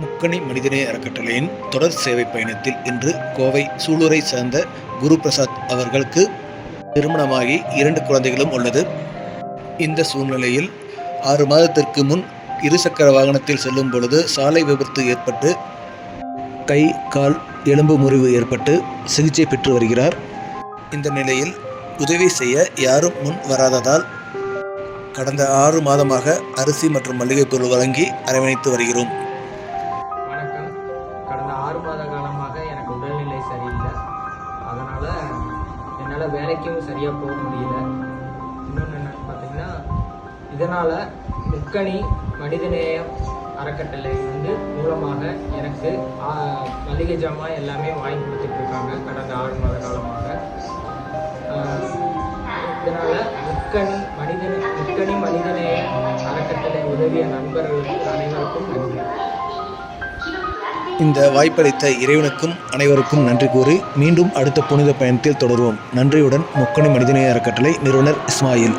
முக்கணி மனிதநேய அறக்கட்டளையின் தொடர் சேவை பயணத்தில் இன்று கோவை சூலூரை சேர்ந்த குரு பிரசாத் அவர்களுக்கு திருமணமாகி 2 குழந்தைகளும் உள்ளது. இந்த சூழ்நிலையில் 6 மாதத்திற்கு முன் இருசக்கர வாகனத்தில் செல்லும் பொழுது சாலை விபத்து ஏற்பட்டு கை கால் எலும்பு முறிவு ஏற்பட்டு சிகிச்சை பெற்று வருகிறார். இந்த நிலையில் உதவி செய்ய யாரும் முன் வராததால் கடந்த 6 மாதமாக அரிசி மற்றும் மளிகை பொருள் வழங்கி அரவணைத்து வருகிறோம். வணக்கம். கடந்த 6 மாத காலமாக எனக்கு உடல்நிலை சரியில்லை. அதனால் என்னால் வேலைக்கும் சரியாக போக முடியல. இன்னொன்று என்னென்னு பார்த்தீங்கன்னா, இதனால் முக்கணி மனிதநேயம் அறக்கட்டளை மூலமாக எனக்கு மளிகை ஜாமான் எல்லாமே வாங்கி கொடுத்துட்ருக்காங்க கடந்த 6 மாத காலமாக. இதனால் முக்கணி மனிதநேய அறக்கட்டளை உதவிய நண்பர்களுக்கு அனைவருக்கும் நன்றி. இந்த வாய்ப்பளித்த இறைவனுக்கும் அனைவருக்கும் நன்றி கூறி மீண்டும் அடுத்த புனித பயணத்தில் தொடருவோம். நன்றியுடன் முக்கணி மனிதநேய அறக்கட்டளை நிறுவனர் இஸ்மாயில்.